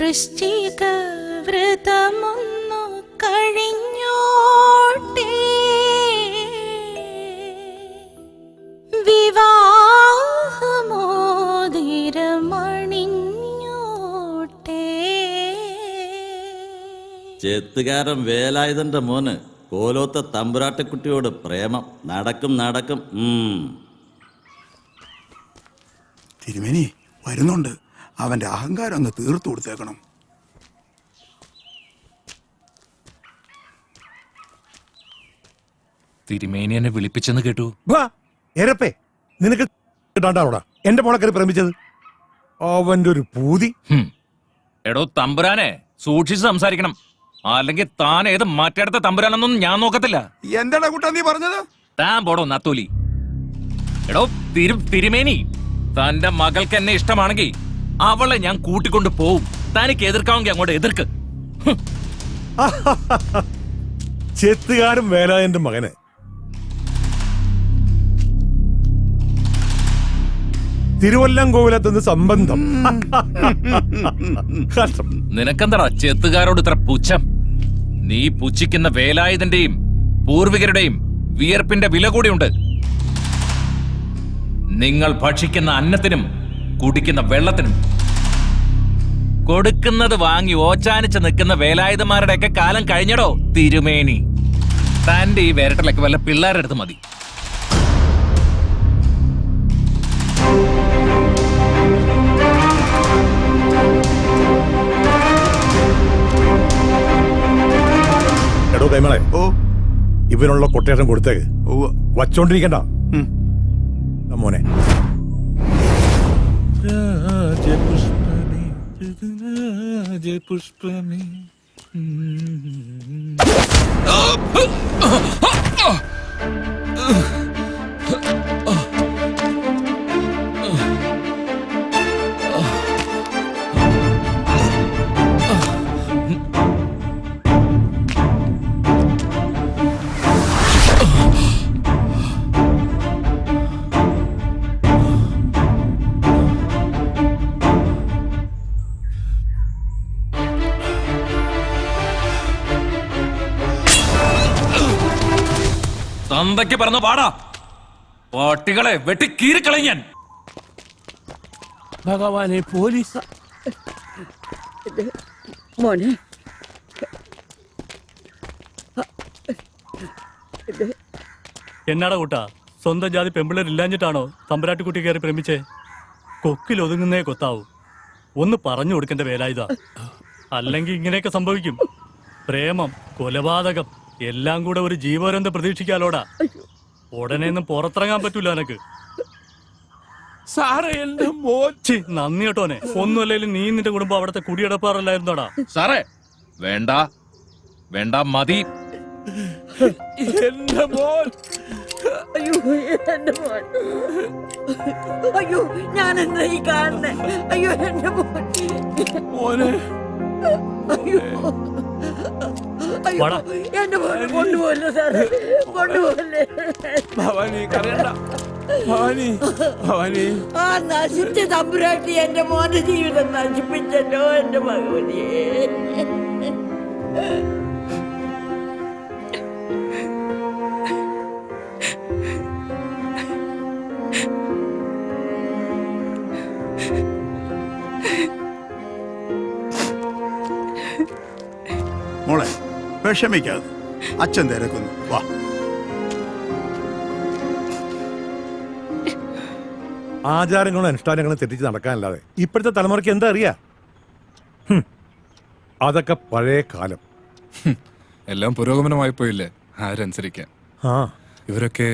വൃശ്ചിക വ്രതമൊന്നു കഴിഞ്ഞോട്ടെ, വിവാഹമോതിരമണിഞ്ഞോട്ടെ. ചെത്തുകാരൻ വേലായുധന്റെ മോന് കോലോത്ത തമ്പുരാട്ടിക്കുട്ടിയോട് പ്രേമം നടക്കും നടക്കും. തിരുമേനി വരുന്നുണ്ട്, അവന്റെ അഹങ്കാരം ഒന്ന് തീർത്തു കൊടുത്തേക്കണം. തിരുമേനി എന്നെ വിളിപ്പിച്ചെന്ന് കേട്ടു. എരപ്പേ, നിനക്ക് കിട്ടാണ്ടാവടാ എന്റെ മോളെ പ്രേമിച്ചത്. അവന്റെ ഒരു പൂതി. എടോ തമ്പുരാനെ, സൂക്ഷിച്ച് സംസാരിക്കണം, അല്ലെങ്കിൽ താൻ ഏത് മാറ്റെടുത്ത തമ്പുരാനെന്നൊന്നും ഞാൻ നോക്കത്തില്ല. എന്താടാ കുട്ടാ നീ പറഞ്ഞത്? താൻ പോടോ നത്തോലി. എടോ തിരുമേനി, തന്റെ മകൾക്ക് എന്നെ ഇഷ്ടമാണെങ്കിൽ അവളെ ഞാൻ കൂട്ടിക്കൊണ്ട് പോവും. തനിക്ക് എതിർക്കാമെങ്കിൽ അങ്ങോട്ട് എതിർക്ക്. ചെത്തുകാരൻ വേലായന്റെ മകന് തിരുവല്ലം കോവിലത്തുനിന്ന് സംബന്ധം. നിനക്കെന്താടാ ചെത്തുകാരോട് ഇത്ര പുച്ഛം? നീ പുച്ഛിക്കുന്ന വേലായുധന്റെയും പൂർവികരുടെയും വിയർപ്പിന്റെ വില കൂടിയുണ്ട്. നിങ്ങൾ ഭക്ഷിക്കുന്ന അന്നത്തിനും കുടിക്കുന്ന വെള്ളത്തിനും. കൊടുക്കുന്നത് വാങ്ങി ഓച്ചാനിച്ച് നിൽക്കുന്ന വേലായുധന്മാരുടെയൊക്കെ കാലം കഴിഞ്ഞടോ തിരുമേനി. തന്റെ ഈ വേരട്ടലൊക്കെ വല്ല പിള്ളേരുടെ അടുത്ത് മതി. എടോ കൈമളെ, ഇവനുള്ള കൊട്ടേഷൻ കൊടുത്തേക്ക്. വച്ചോണ്ടിരിക്കണ്ട മോനെ. പുഷ്പമേ തന്തയ്ക്ക് പറഞ്ഞു പാടാ. പാട്ടികളെ വെട്ടി കീറിക്കളയാൻ. ഭഗവാനെ, പോലീസ്. മോനെ, എന്നാടാ കൂട്ടാ, സ്വന്തം ജാതി പെമ്പിള്ളേർ ഇല്ലാഞ്ഞിട്ടാണോ തമ്പുരാട്ടിക്കുട്ടി കയറി പ്രേമിച്ചേ? കൊക്കിൽ ഒതുങ്ങുന്നേ കൊത്താവൂ. ഒന്ന് പറഞ്ഞു കൊടുക്കേണ്ട വേലായുധ, അല്ലെങ്കിൽ ഇങ്ങനെയൊക്കെ സംഭവിക്കും. പ്രേമം, കൊലപാതകം എല്ലാം കൂടെ ഒരു ജീവപര്യന്തം പ്രതീക്ഷിക്കാലോടാ. ഉടനെ ഒന്നും പുറത്തിറങ്ങാൻ പറ്റൂല എനക്ക്. സാറേ, എന്റെ മോച്ചി. നന്ദി കേട്ടോനെ. ഒന്നുമല്ലേലും നീ നിന്റെ കുടുംബം അവിടത്തെ കുടിയടപ്പാറല്ലായിരുന്നോടാ. സാറേ, വേണ്ട വേണ്ട, മതി. എന്റെ മോൻ. അയ്യോ എന്റെ മോൻ. അയ്യോ, ഞാൻ എന്താ ഈ കാണുന്നേ? അയ്യോ എന്റെ മോൻ. മോനെ, അയ്യോ അയ്യോ, എന്റെ മോനെ കൊണ്ടുപോകല്ലേ സാറേ, കൊണ്ടുപോകല്ലേ. ഭവാനി കരയണ്ട. ഭവാനി, ഭവാനി. ആ നശിച്ച തമ്പുരാട്ടി എന്റെ മോന്റെ ജീവിതം നശിപ്പിച്ചല്ലോ എന്റെ ഭഗവതിയെ. മോളെ വിഷമിക്കാതെ, അച്ഛൻ തിരക്കുന്നു. വാ. ആചാരങ്ങളും അനുഷ്ഠാനങ്ങളും തെറ്റിച്ച് നടക്കാനല്ലാതെ ഇപ്പോഴത്തെ തലമുറയ്ക്ക് എന്താ അറിയാ? അതൊക്കെ പഴയ കാലം. എല്ലാം പുരോഗമനമായി പോയില്ലേ, ആരനുസരിക്കാൻ. ഇവരൊക്കെ.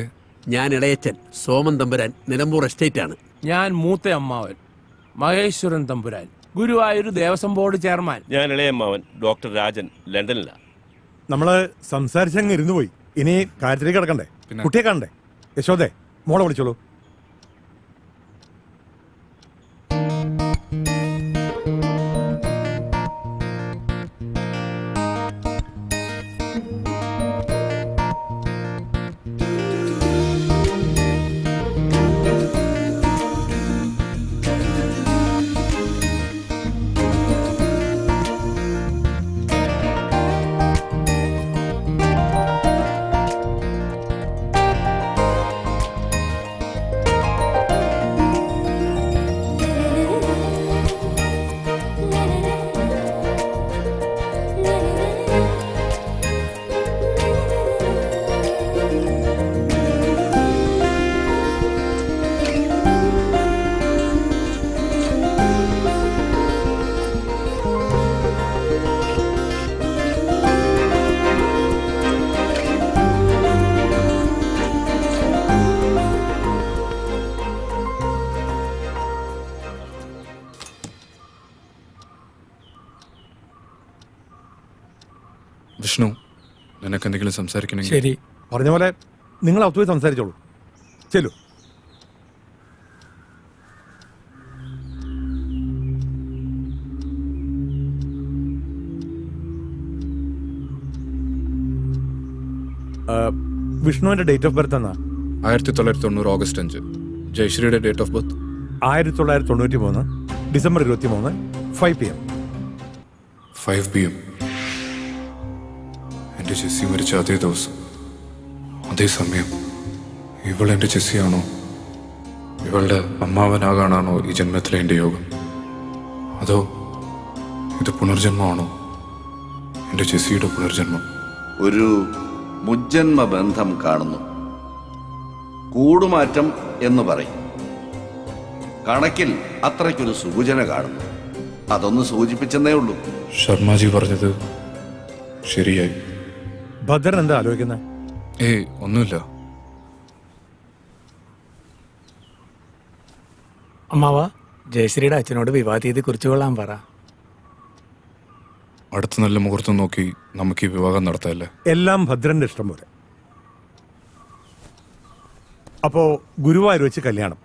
ഞാൻ ഇടയച്ചൻ സോമൻ തമ്പുരാൻ, നിലമ്പൂർ എസ്റ്റേറ്റ് ആണ്. ഞാൻ മൂത്ത അമ്മാവൻ മഹേശ്വരൻ തമ്പുരാൻ, ഗുരുവായൂർ ദേവസ്വം ബോർഡ് ചെയർമാൻ. ഞാൻ ഇളയമ്മാവൻ ഡോക്ടർ രാജൻ, ലണ്ടനിലാണ്. നമ്മള് സംസാരിച്ചങ്ങ് ഇരുന്നു പോയി. ഇനി കാര്യത്തിലേക്ക് കിടക്കണ്ടേ? കുട്ടിയെ കാണണ്ടേ? യശോദേ, മോളെ വിളിച്ചോളൂ. വിഷ്ണു, നിനക്ക് എന്തെങ്കിലും സംസാരിക്കണമെങ്കിൽ ശരി. പറഞ്ഞ പോലെ നിങ്ങൾ അകത്ത് പോയി സംസാരിച്ചോളൂ. ചെല്ലു. വിഷ്ണുവിന്റെ ഡേറ്റ് ഓഫ് ബർത്ത് എന്നാ? 1990 ഓഗസ്റ്റ് 5. ജയശ്രീയുടെ date of birth 1993 December 23 5 PM. 5 PM. എൻ്റെ ജെസ്സി മരിച്ച അതേ ദിവസം, അതേ സമയം. ഇവൾ എൻ്റെ ജെസ്സിയാണോ? ഇവളുടെ അമ്മാവനാകാനാണോ ഈ ജന്മത്തിലെ എൻ്റെ യോഗം? അതോ ഇത് പുനർജന്മമാണോ? എൻ്റെ ജെസ്സിയുടെ പുനർജന്മം. ഒരു മുജ്ജന്മ ബന്ധം കാണുന്നു. കൂടുമാറ്റം എന്ന് പറയും. കണക്കിൽ അത്രയ്ക്കൊരു സൂചന കാണുന്നു. അതൊന്ന് സൂചിപ്പിച്ചെന്നേ ഉള്ളൂ. ശർമാജി പറഞ്ഞത് ശരിയായി. ഭദ്രൻ എന്താ ആലോചിക്കുന്നത്? ഏയ് ഒന്നുമില്ല. അമ്മാവ, ജയശ്രീയുടെ അച്ഛനോട് വിവാഹ തീയതി കുറിച്ചു കൊള്ളാൻ പറ. അടുത്ത നല്ല മുഹൂർത്തം നോക്കി നമുക്ക് ഈ വിവാഹം നടത്താല്ലേ? എല്ലാം ഭദ്രന്റെ ഇഷ്ടം പോലെ. അപ്പോ ഗുരുവായൂർ വെച്ച് കല്യാണം.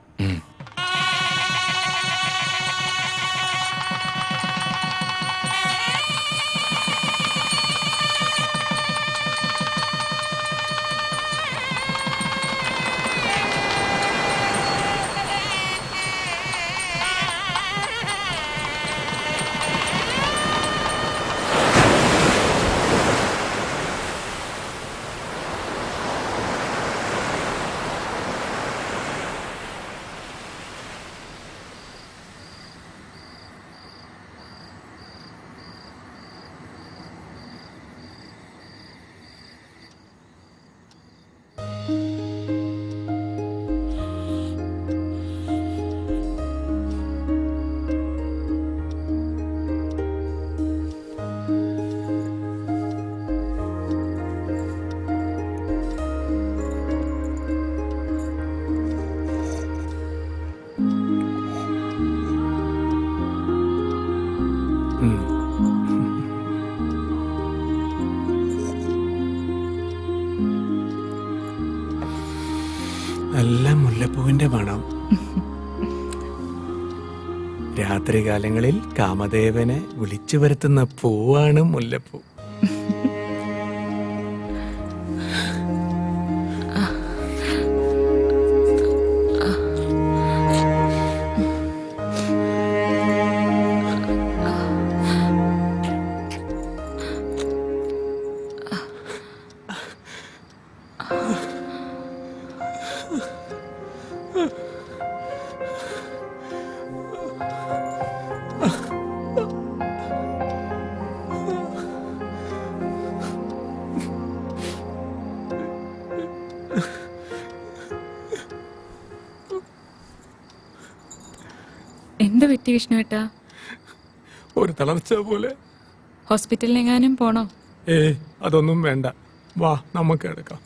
നല്ല മുല്ലപ്പൂവിന്റെ മണം. രാത്രികാലങ്ങളിൽ കാമദേവനെ വിളിച്ചു വരുത്തുന്ന പൂവാണ് മുല്ലപ്പൂ. എന്ത് പറ്റി വിഷ്ണുവേട്ടാ? ഒരു തളർച്ച പോലെ. ഹോസ്പിറ്റലിലെങ്ങാനും പോണോ? അതൊന്നും വേണ്ട, വാ നമുക്ക് എടുക്കാം.